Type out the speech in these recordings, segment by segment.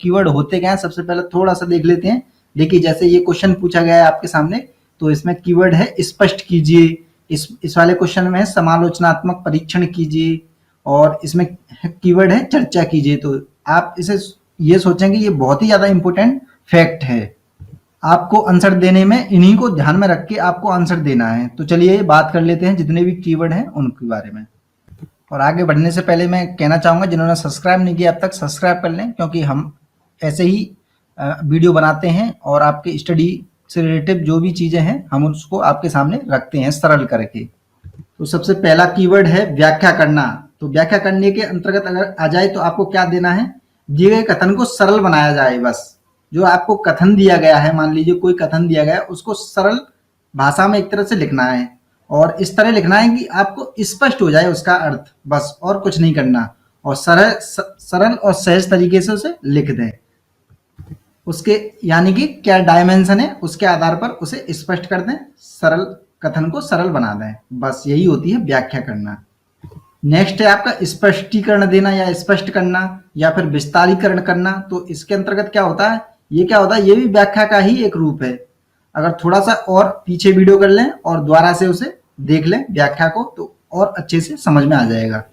Keyword होते क्या है सबसे पहले थोड़ा सा देख लेते हैं। देखिए जैसे ये क्वेश्चन पूछा गया है आपके सामने, तो इसमें कीवर्ड है स्पष्ट कीजिए, इस वाले क्वेश्चन में है समालोचनात्मक परीक्षण कीजिए, और इसमें कीवर्ड है चर्चा कीजिए। तो आप इसे ये सोचेंगे ये बहुत ही ज्यादा इंपॉर्टेंट फैक्ट है, आपको आंसर देने में इन्हीं को ध्यान में रख के आपको आंसर देना है। तो चलिए बात कर लेते हैं जितने भी कीवर्ड हैं उनके बारे में। और आगे बढ़ने से पहले मैं कहना चाहूँगा जिन्होंने सब्सक्राइब नहीं किया अब तक सब्सक्राइब कर लें, क्योंकि हम ऐसे ही वीडियो बनाते हैं और आपके स्टडी से रिलेटेड जो भी चीज़ें हैं हम उसको आपके सामने रखते हैं सरल करके। तो सबसे पहला कीवर्ड है व्याख्या करना। तो व्याख्या करने के अंतर्गत अगर आ जाए तो आपको क्या देना है, दिए गए कथन को सरल बनाया जाए। बस जो आपको कथन दिया गया है, मान लीजिए कोई कथन दिया गया है, उसको सरल भाषा में एक तरह से लिखना है, और इस तरह लिखना है कि आपको स्पष्ट हो जाए उसका अर्थ, बस और कुछ नहीं करना, और सरल और सहज तरीके से उसे लिख दें। उसके यानी कि क्या डायमेंशन है उसके आधार पर उसे स्पष्ट कर दें, सरल कथन को सरल बना दें, बस यही होती है व्याख्या करना। नेक्स्ट है आपका स्पष्टीकरण देना या स्पष्ट करना या फिर विस्तारीकरण करना। तो इसके अंतर्गत क्या होता है, ये क्या होता है, ये भी व्याख्या का ही एक रूप है। अगर थोड़ा सा और पीछे वीडियो कर लें और दोबारा से उसे देख लें व्याख्या को, तो और अच्छे से समझ में आ जाएगा।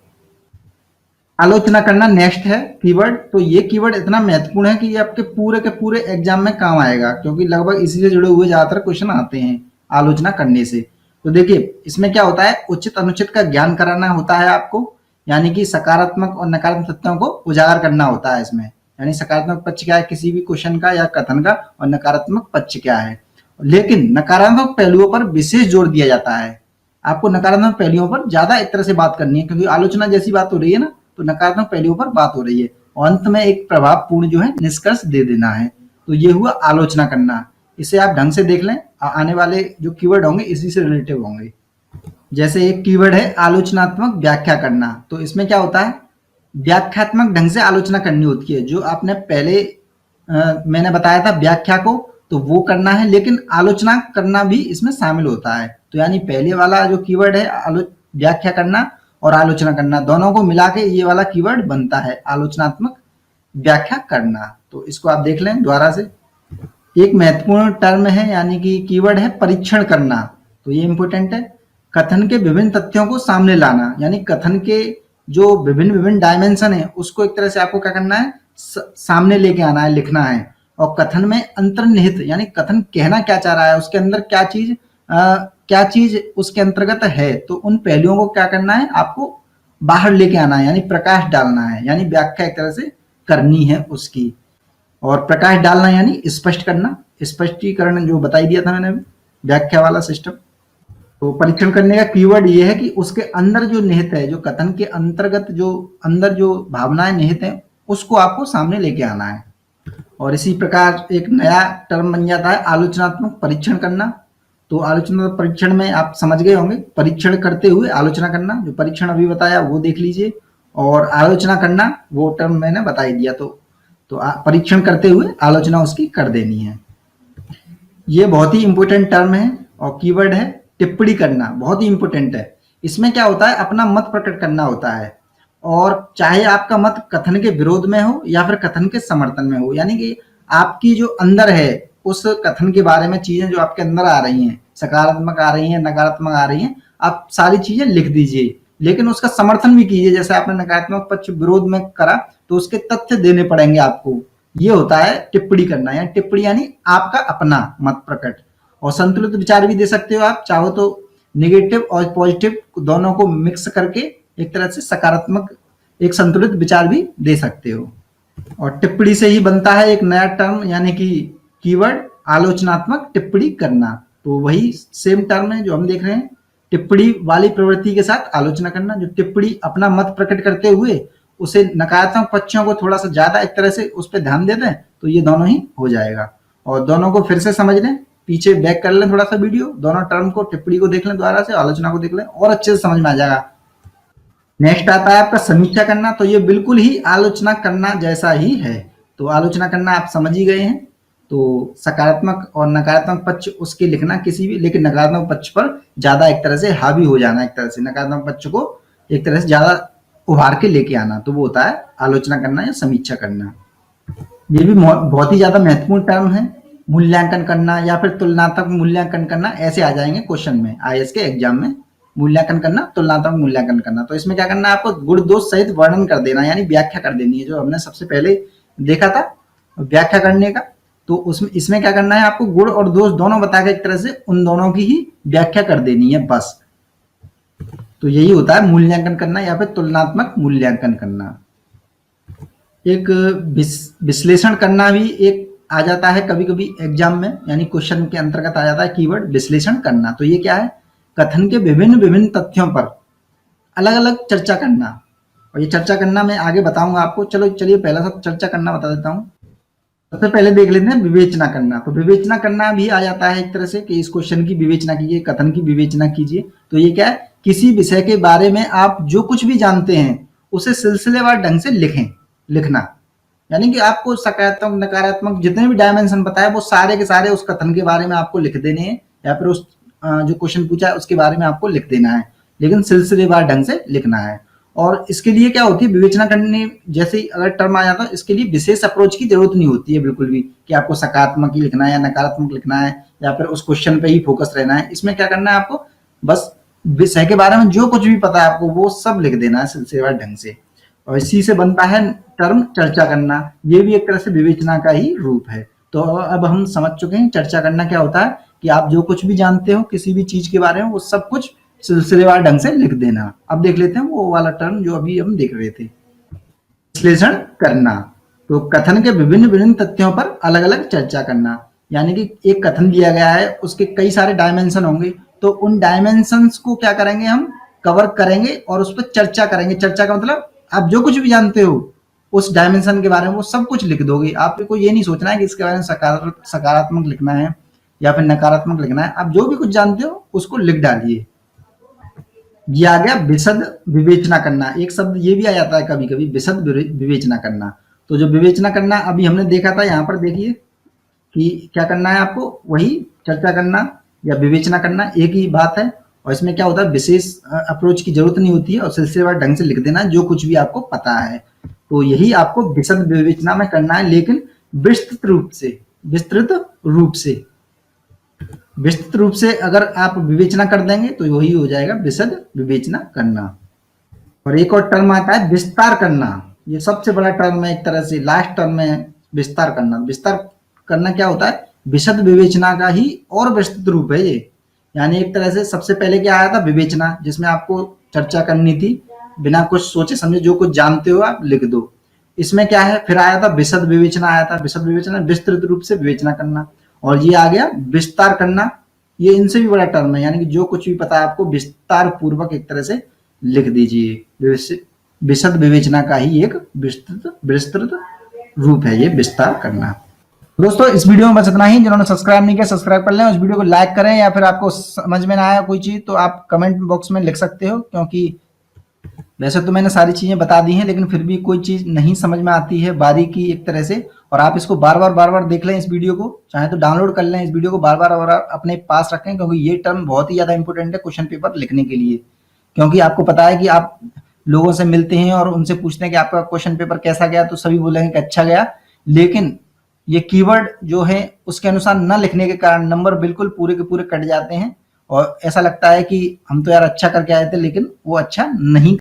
आलोचना करना नेक्स्ट है कीवर्ड। तो ये कीवर्ड इतना महत्वपूर्ण है कि ये आपके पूरे के पूरे एग्जाम में काम आएगा, क्योंकि लगभग इसी से जुड़े हुए ज्यादातर क्वेश्चन आते हैं आलोचना करने से। तो देखिए इसमें क्या होता है, उचित अनुचित का ज्ञान कराना होता है आपको, यानी कि सकारात्मक और नकारात्मक तथ्यों को उजागर करना होता है इसमें, यानी सकारात्मक पक्ष क्या है किसी भी क्वेश्चन का या कथन का, और नकारात्मक पक्ष क्या है। लेकिन नकारात्मक पहलुओं पर विशेष जोर दिया जाता है, आपको नकारात्मक पहलुओं पर ज्यादा एक तरह से बात करनी है, क्योंकि आलोचना जैसी बात हो रही है ना, तो नकारात्मक पहलुओं पर बात हो रही है, और अंत में एक प्रभावपूर्ण जो है निष्कर्ष दे देना है। तो ये हुआ आलोचना करना। इसे आप ढंग से देख लें, आने वाले जो कीवर्ड होंगे इसी से रिलेटिव होंगे। जैसे एक कीवर्ड है आलोचनात्मक व्याख्या करना। तो इसमें क्या होता है, व्याख्यात्मक ढंग से आलोचना करनी होती है। जो आपने पहले मैंने बताया था व्याख्या को, तो वो करना है, लेकिन आलोचना करना भी इसमें शामिल होता है। तो यानी पहले वाला जो कीवर्ड है व्याख्या करना और आलोचना करना, दोनों को मिला के ये वाला कीवर्ड बनता है आलोचनात्मक व्याख्या करना। तो इसको आप देख लें दोबारा से। एक महत्वपूर्ण टर्म है यानी कि कीवर्ड है परीक्षण करना। तो ये इंपॉर्टेंट है, कथन के विभिन्न तथ्यों को सामने लाना, यानी कथन के जो विभिन्न डायमेंशन है उसको एक तरह से आपको क्या करना है, सामने लेके आना है, लिखना है। और कथन में अंतर्निहित यानी कथन कहना क्या चाह रहा है, उसके अंदर क्या चीज उसके अंतर्गत है, तो उन पहलुओं को क्या करना है, आपको बाहर लेके आना है, यानी प्रकाश डालना है, यानी व्याख्या एक तरह से करनी है उसकी। और प्रकाश डालना यानी स्पष्ट करना, स्पष्टीकरण जो बताई दिया था मैंने व्याख्या वाला सिस्टम। तो परीक्षण करने का कीवर्ड ये है कि उसके अंदर जो निहित है, जो कथन के अंतर्गत जो अंदर जो भावनाएं निहित हैं उसको आपको सामने लेके आना है। और इसी प्रकार एक नया टर्म बन जाता है आलोचनात्मक परीक्षण करना। तो आलोचनात्मक परीक्षण में आप समझ गए होंगे, परीक्षण करते हुए आलोचना करना, जो परीक्षण अभी बताया वो देख लीजिए, और आलोचना करना वो टर्म मैंने बता ही दिया। तो परीक्षण करते हुए आलोचना उसकी कर देनी है। ये बहुत ही इंपॉर्टेंट टर्म है। और कीवर्ड है टिप्पणी करना, बहुत ही इंपॉर्टेंट है। इसमें क्या होता है, अपना मत प्रकट करना होता है, और चाहे आपका मत कथन के विरोध में हो या फिर कथन के समर्थन में हो, यानी कि आपकी जो अंदर है उस कथन के बारे में चीजें जो आपके अंदर आ रही हैं, सकारात्मक आ रही हैं, नकारात्मक आ रही हैं, आप सारी चीजें लिख दीजिए, लेकिन उसका समर्थन भी कीजिए। जैसे आपने नकारात्मक पक्ष विरोध में करा तो उसके तथ्य देने पड़ेंगे आपको। ये होता है टिप्पणी करना, या टिप्पणी यानी आपका अपना मत प्रकट। और संतुलित विचार भी दे सकते हो आप, चाहो तो नेगेटिव और पॉजिटिव दोनों को मिक्स करके एक तरह से सकारात्मक एक संतुलित विचार भी दे सकते हो। और टिप्पणी से ही बनता है एक नया टर्म यानी कि कीवर्ड आलोचनात्मक टिप्पणी करना। तो वही सेम टर्म है जो हम देख रहे हैं, टिप्पणी वाली प्रवृत्ति के साथ आलोचना करना। जो टिप्पणी अपना मत प्रकट करते हुए उसे नकारात्मक पक्षों को थोड़ा सा ज्यादा एक तरह से उस पर ध्यान देते हैं, तो ये दोनों ही हो जाएगा। और दोनों को फिर से समझ लें, पीछे बैक कर लें थोड़ा सा वीडियो, दोनों टर्म को, टिप्पणी को देख लें दोबारा से, आलोचना को देख लें, और अच्छे से समझ में आ जाएगा। नेक्स्ट आता है आपका समीक्षा करना। तो ये बिल्कुल ही आलोचना करना जैसा ही है। तो आलोचना करना आप समझ ही गए हैं। तो सकारात्मक और नकारात्मक पक्ष उसके लिखना किसी भी, लेकिन नकारात्मक पक्ष पर ज्यादा एक तरह से हावी हो जाना, एक तरह से नकारात्मक पक्ष को एक तरह से ज्यादा उभार के लेके आना, तो वो होता है आलोचना करना या समीक्षा करना। ये भी बहुत ही ज्यादा महत्वपूर्ण टर्म है। मूल्यांकन करना या फिर तुलनात्मक मूल्यांकन करना, ऐसे आ जाएंगे क्वेश्चन में आईएएस के एग्जाम में। मूल्यांकन करना, तुलनात्मक मूल्यांकन करना, तो इसमें क्या करना है आपको, गुण दोष सहित वर्णन कर देना, यानी व्याख्या कर देनी है, जो हमने सबसे पहले देखा था व्याख्या करने का। तो उसमें इसमें क्या करना है आपको, गुण और दोष दोनों बता के एक तरह से उन दोनों की ही व्याख्या कर देनी है बस। तो यही होता है मूल्यांकन करना या फिर तुलनात्मक मूल्यांकन करना। एक विश्लेषण करना भी एक आ जाता है कभी कभी एग्जाम में, यानी क्वेश्चन के अंतर्गत आ जाता है कीवर्ड विश्लेषण करना। तो ये क्या है, कथन के विभिन्न विभिन्न तथ्यों पर अलग अलग चर्चा करना। और ये चर्चा करना मैं आगे बताऊंगा आपको। चलो चलिए पहला सब चर्चा करना बता देता हूँ। सबसे पहले देख लेते हैं विवेचना करना। तो विवेचना करना भी आ जाता है एक तरह से कि इस क्वेश्चन की विवेचना कीजिए, कथन की विवेचना कीजिए। तो ये क्या है, किसी विषय के बारे में आप जो कुछ भी जानते हैं उसे सिलसिलेवार ढंग से लिखना, यानी कि आपको सकारात्मक नकारात्मक जितने भी डायमेंशन बताए वो सारे के सारे उस कथन के बारे में आपको लिख देने हैं, या फिर उस जो क्वेश्चन पूछा है उसके बारे में आपको लिख देना है, लेकिन सिलसिलेवार ढंग से लिखना है। और इसके लिए क्या होती है, विवेचना करने जैसे अगर टर्म आ जाता है, इसके लिए विशेष अप्रोच की जरूरत नहीं होती है बिल्कुल भी, कि आपको सकारात्मक ही लिखना है या नकारात्मक लिखना है या फिर उस क्वेश्चन पे ही फोकस रहना है। इसमें क्या करना है आपको, बस विषय के बारे में जो कुछ भी पता है आपको वो सब लिख देना है सिलसिलेवार ढंग से। और इसी से बनता है टर्म चर्चा करना। ये भी एक तरह से विवेचना का ही रूप है। तो अब हम समझ चुके हैं चर्चा करना क्या होता है, कि आप जो कुछ भी जानते हो किसी भी चीज के बारे में वो सब कुछ सिलसिलेवार ढंग से लिख देना। अब देख लेते हैं वो वाला टर्म जो अभी हम देख रहे थे, विश्लेषण करना। तो कथन के विभिन्न विभिन्न तथ्यों पर अलग अलग चर्चा करना, यानी कि एक कथन दिया गया है, उसके कई सारे डायमेंशन होंगे, तो उन डायमेंशंस को क्या करेंगे, हम कवर करेंगे और उस पर चर्चा करेंगे। चर्चा का मतलब आप जो कुछ भी जानते हो उस डायमेंशन के बारे में वो सब कुछ लिख दोगे। आपको ये नहीं सोचना है कि इसके बारे में सकारात्मक लिखना है या फिर नकारात्मक लिखना है, आप जो भी कुछ जानते हो उसको लिख डालिए। ये आ गया विशद विवेचना करना। एक शब्द ये भी आ जाता है कभी कभी, विशद विवेचना करना। तो जो विवेचना करना अभी हमने देखा था, यहाँ पर देखिए कि क्या करना है आपको, वही चर्चा करना या विवेचना करना एक ही बात है। और इसमें क्या होता है, विशेष अप्रोच की जरूरत नहीं होती है और सिलसिलेवार ढंग से लिख देना जो कुछ भी आपको पता है। तो यही आपको विशद विवेचना में करना है, लेकिन विस्तृत रूप से। विस्तृत रूप से अगर आप विवेचना कर देंगे तो वही हो जाएगा विशद विवेचना करना। और एक और टर्म आता है विस्तार करना। ये सबसे बड़ा टर्म है एक तरह से, लास्ट टर्म है विस्तार करना। विस्तार करना क्या होता है, विशद विवेचना का ही और विस्तृत रूप है ये। यानी एक तरह से सबसे पहले क्या आया था, विवेचना, जिसमें आपको चर्चा करनी थी, बिना कुछ सोचे समझे जो कुछ जानते हो आप लिख दो। इसमें क्या है, फिर आया था विशद विवेचना आया था। विशद विवेचना विस्तृत रूप से विवेचना करना। और ये आ गया विस्तार करना। ये इनसे भी बड़ा टर्म है, यानी कि जो कुछ भी पता है आपको विस्तार पूर्वक एक तरह से लिख दीजिए। विशद विवेचना का ही एक विस्तृत रूप है ये विस्तार करना। दोस्तों इस वीडियो में बस इतना ही। जिन्होंने सब्सक्राइब नहीं किया सब्सक्राइब कर लें, उस वीडियो को लाइक करें, या फिर आपको समझ में ना आया कोई चीज तो आप कमेंट बॉक्स में लिख सकते हो, क्योंकि वैसे तो मैंने सारी चीजें बता दी हैं, लेकिन फिर भी कोई चीज नहीं समझ में आती है बारीकी एक तरह से। और आप इसको बार बार देख लें इस वीडियो को, चाहे तो डाउनलोड कर लें इस वीडियो को, बार बार और अपने पास रखें, क्योंकि ये टर्म बहुत ही ज्यादा इंपॉर्टेंट है क्वेश्चन पेपर लिखने के लिए। क्योंकि आपको पता है कि आप लोगों से मिलते हैं और उनसे पूछते हैं कि आपका क्वेश्चन पेपर कैसा गया, तो सभी बोलेंगे कि अच्छा गया, लेकिन ये कीवर्ड जो है उसके अनुसार न लिखने के कारण नंबर बिल्कुल पूरे के पूरे कट जाते हैं और ऐसा लगता है कि हम तो यार अच्छा करके आए थे, लेकिन वो अच्छा नहीं